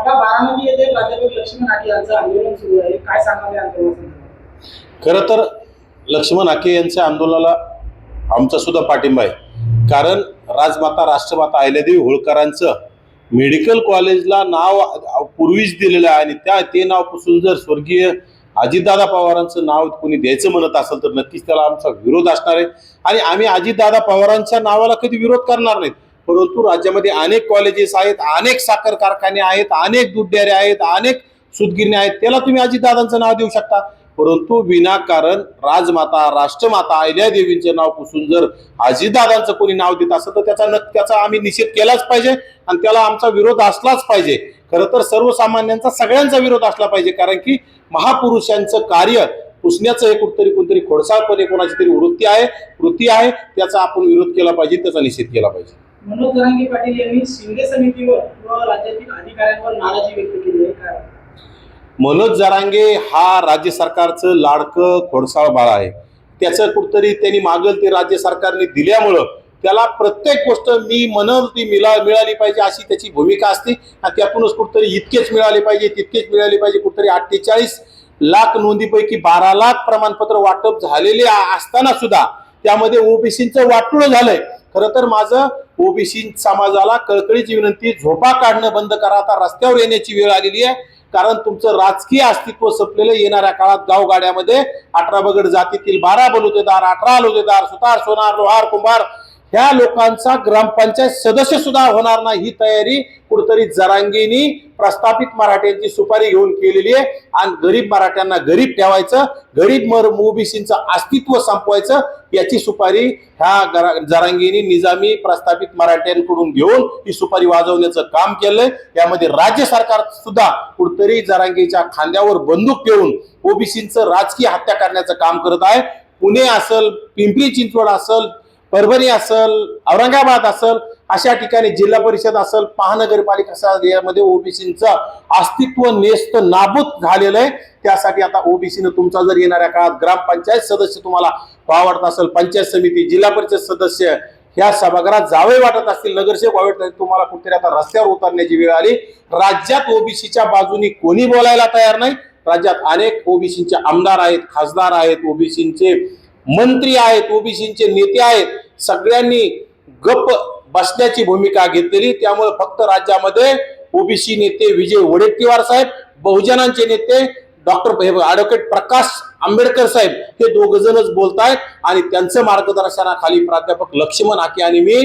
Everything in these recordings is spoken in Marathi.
आता बारामती येथे प्राध्यापक लक्ष्मण हाके यांचं आंदोलन सुरू आहे, काय सांगाल या आंदोलनासंदर्भात? खरं तर लक्ष्मण हाके यांच्या आंदोलनाला आमचा सुद्धा पाठिंबा आहे. कारण राजमाता राष्ट्रमाता अहिल्यादेवी होळकरांचं मेडिकल कॉलेजला नाव पूर्वीच दिलेलं आहे आणि ते नाव पासून जर स्वर्गीय अजितदादा पवारांचं नाव कोणी द्यायचं म्हणत असेल तर नक्कीच त्याला आमचा विरोध असणार आहे. आणि आम्ही अजितदादा पवारांच्या नावाला कधी विरोध करणार नाहीत. परंतु राज्यामध्ये अनेक कॉलेजेस आहेत, अनेक साखर कारखाने आहेत, अनेक दूध डेअरी आहेत, अनेक सूतगिरण्या आहेत, त्याला तुम्ही अजितदादांचं नाव देऊ शकता. परंतु विनाकारण राजमाता राष्ट्रमाता अहिल्यादेवींचे नाव पुसून जर अजितदादांचं कोणी नाव देत असेल तर त्याचा आम्ही निषेध केलाच पाहिजे आणि त्याला आमचा विरोध असलाच पाहिजे. खरं तर सर्वसामान्यांचा सगळ्यांचा विरोध असला पाहिजे. कारण की महापुरुषांचं कार्य पुसण्याचं हे कोणतरी खोडसाळपणे कोणाची तरी वृत्ती आहे, त्याचा आपण विरोध केला पाहिजे, त्याचा निषेध केला पाहिजे. मनोज जरांगे पाटील यांनी शिंदे समितीवर व राज्यातील अधिकाऱ्यांवर नाराजी व्यक्त केली आहे, काय? मनोज जरांगे हा राज्य सरकारचं लाडकं खोडसाळ बाळ आहे. त्याचं कुठतरी त्यांनी मागल ते राज्य सरकारने दिल्यामुळं त्याला प्रत्येक गोष्ट मी म्हणल ती मिळाली पाहिजे अशी त्याची भूमिका असते आणि त्यातूनच कुठतरी इतकेच मिळाले पाहिजे तितकेच मिळाले पाहिजे. कुठतरी 48 लाख नोंदीपैकी 12 लाख प्रमाणपत्र वाटप झालेले असताना सुद्धा त्यामध्ये ओबीसीचं वाटोळं झालंय. खरं तर माझं ओबीसी समाजाला कळकळीची विनंती, झोपा काढणं बंद करा. आता रस्त्यावर येण्याची वेळ आलेली आहे. कारण तुमचं राजकीय अस्तित्व संपलेलं. येणाऱ्या काळात गावगाड्यामध्ये 18 बगड जातीतील 12 बलुतेदार, 18 लुतेदार, सुतार, सोनार, लोहार, कुंभार ह्या लोकांचा ग्रामपंचायत सदस्य सुद्धा होणार नाही ही तयारी कुठतरी जरांगेनी प्रस्थापित मराठ्यांची सुपारी घेऊन केलेली आहे. आणि गरीब मराठ्यांना गरीब ठेवायचं, गरीब ओबीसीचं अस्तित्व संपवायचं याची सुपारी ह्या जरांगेनी निजामी प्रस्थापित मराठ्यांकडून घेऊन ही सुपारी वाजवण्याचं काम केलंय. यामध्ये राज्य सरकार सुद्धा कुठतरी जरांगेच्या खांद्यावर बंदूक ठेवून ओबीसीचं राजकीय हत्या करण्याचं काम करत आहे. पुणे असेल, पिंपरी चिंचवड असेल, परभणी असेल, औरंगाबाद असेल, अशा ठिकाणी जिल्हा परिषद असेल, महानगरपालिका असेल, यामध्ये ओबीसीचं अस्तित्व नेस्त नाबूद झालेलं आहे. त्यासाठी आता ओबीसीनं तुमचा जर येणाऱ्या काळात ग्रामपंचायत सदस्य तुम्हाला आवडत असेल, पंचायत समिती, जिल्हा परिषद सदस्य ह्या सभागृहात जावे वाटत असतील, नगरसेवक आवडत असतील, तुम्हाला कुठेतरी आता रस्त्यावर उतरण्याची वेळ आली. राज्यात ओबीसीच्या बाजूनी कोणी बोलायला तयार नाही. राज्यात अनेक ओबीसीचे आमदार आहेत, खासदार आहेत, ओबीसीचे मंत्री आहेत, ओबीसीचे नेते आहेत. सगळ्यांनी गप्प बसण्याची भूमिका घेतलेली. त्यामुळे फक्त राज्यामध्ये ओबीसी नेते विजय वडेट्टीवार साहेब, बहुजनांचे नेते डॉक्टर ॲडव्होकेट प्रकाश आंबेडकर साहेब हे दोघ जणच बोलतायत आणि त्यांचं मार्गदर्शनाखाली प्राध्यापक लक्ष्मण हाके आणि मी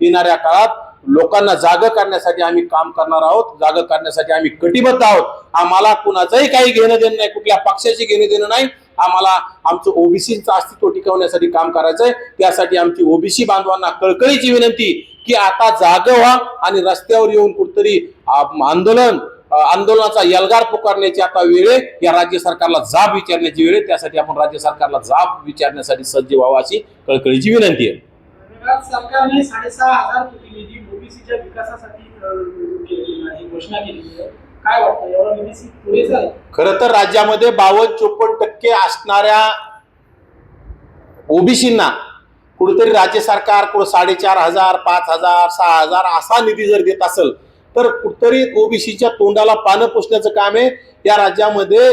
येणाऱ्या काळात लोकांना जागं करण्यासाठी आम्ही काम करणार आहोत. जागं करण्यासाठी आम्ही कटिबद्ध आहोत. आम्हाला कुणाचंही काही घेणं देणं नाही, कुठल्या पक्षाची घेणं देणं नाही. आम्हाला आमचं ओबीसीचं अस्तित्व टिकवण्यासाठी काम करायचंय. त्यासाठी आमची ओबीसी बांधवांना कळकळीची विनंती की आता जागं व्हा आणि रस्त्यावर येऊन कुठतरी आंदोलनाचा यलगार पुकारण्याची आता वेळ आहे. या राज्य सरकारला जाब विचारण्याची वेळ आहे. त्यासाठी आपण राज्य सरकारला जाब विचारण्यासाठी सज्ज व्हावं अशी कळकळीची विनंती आहे. सरकारने 6,500 कोटी निधी ओबीसीच्या विकासासाठी घोषणा केली आहे, काय वाटतं एवढा निधी पुरेसा आहे? खरं तर राज्यामध्ये 52-54% असणाऱ्या ओबीसींना कुठेतरी राज्य सरकार 4,500, 5,000, 6,000 असा निधी जर देत असेल तर कुठतरी ओबीसीच्या तोंडाला पानं पुसण्याचं काम आहे. या राज्यामध्ये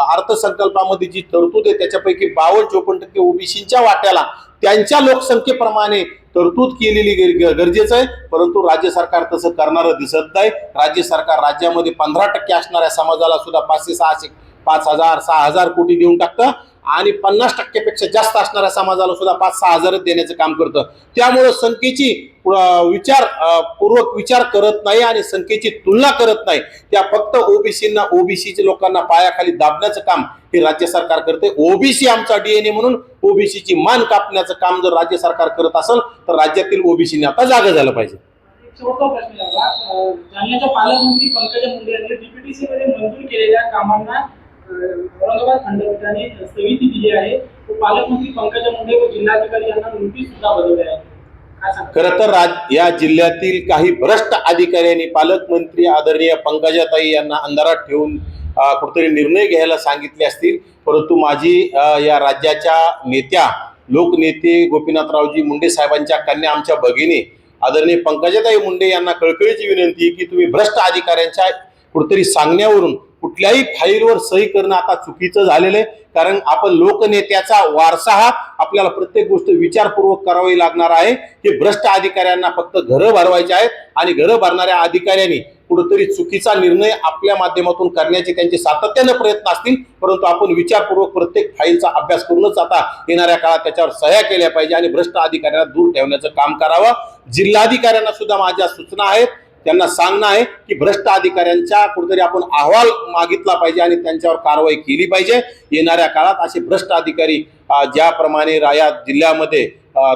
अर्थसंकल्पामध्ये जी तरतूद आहे त्याच्यापैकी 52-54% ओबीसीच्या वाट्याला त्यांच्या लोकसंख्येप्रमाणे तरतूद केलेली गरजेचं आहे. परंतु राज्य सरकार तसं करणारं दिसत नाही. राज्य सरकार राज्यामध्ये 15% असणाऱ्या समाजाला सुद्धा 500, 5,000, 6,000 कोटी देऊन टाकतं आणि 50% पेक्षा जास्त असणाऱ्या समाजाला सुद्धा 5-6 हजार देण्याचं काम करतं. त्यामुळे संख्येची पूर्वक विचार करत नाही आणि संख्येची तुलना करत नाही. त्या फक्त ओबीसीच्या लोकांना पायाखाली दाबण्याचं काम हे राज्य सरकार करते. ओबीसी आमचा डीएनए म्हणून ओबीसीची मान कापण्याचं काम जर राज्य सरकार करत असेल तर राज्यातील ओबीसीने आता जागा झालं पाहिजे. शेवटचा प्रश्न जालन्याच्या पालकमंत्री पंकजा मुंडे यांनी डीपीटीसी मध्ये मंजूर केलेल्या कामांना औरंगाबाद खंडपीठाने स्थगिती दिली आहे. पालकमंत्री पंकजा मुंडे व जिल्हाधिकारी यांना नोटीस सुद्धा बजावली आहे. खरं तर या जिल्ह्यातील काही भ्रष्ट अधिकाऱ्यांनी पालकमंत्री आदरणीय पंकजाताई यांना अंधारात ठेवून कुठेतरी निर्णय घ्यायला सांगितले असतील. परंतु माझी या राज्याच्या नेत्या लोकनेते गोपीनाथरावजी मुंडे साहेबांच्या कन्या आमच्या भगिनी आदरणीय पंकजाताई मुंडे यांना कळकळीची विनंती की तुम्ही भ्रष्ट अधिकाऱ्यांच्या कुठेतरी सांगण्यावरून कुठल्याही फाईलवर सही करणं आता चुकीचं झालेलं आहे. कारण आपण लोकनेत्याचा वारसा हा आपल्याला प्रत्येक गोष्ट विचारपूर्वक करावी लागणार आहे. की भ्रष्ट अधिकाऱ्यांना फक्त घरं भरवायची आहेत आणि घरं भरणाऱ्या अधिकाऱ्यांनी कुठेतरी चुकीचा निर्णय आपल्या माध्यमातून करण्याचे त्यांचे सातत्याने प्रयत्न असतील, परंतु आपण विचारपूर्वक प्रत्येक फाईलचा अभ्यास करूनच आता येणाऱ्या काळात त्याच्यावर सह्या केल्या पाहिजे आणि भ्रष्ट अधिकाऱ्यांना दूर ठेवण्याचं काम करावं. जिल्हाधिकाऱ्यांना सुद्धा माझ्या सूचना आहेत, त्यांना सांगणं आहे की भ्रष्ट अधिकाऱ्यांच्या कुठेतरी आपण अहवाल मागितला पाहिजे आणि त्यांच्यावर कारवाई केली पाहिजे. येणाऱ्या काळात असे भ्रष्ट अधिकारी ज्याप्रमाणे या जिल्ह्यामध्ये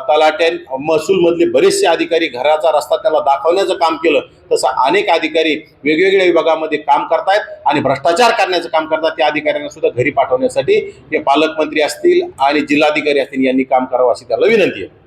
तलाट्या महसूल मधले बरेचसे अधिकारी घराचा रस्ता त्याला दाखवण्याचं काम केलं, तसं अनेक अधिकारी वेगवेगळ्या विभागामध्ये काम करतायत आणि भ्रष्टाचार करण्याचं काम करतात. त्या अधिकाऱ्यांना सुद्धा घरी पाठवण्यासाठी हे पालकमंत्री असतील आणि जिल्हाधिकारी असतील यांनी काम करावं अशी त्याला विनंती आहे.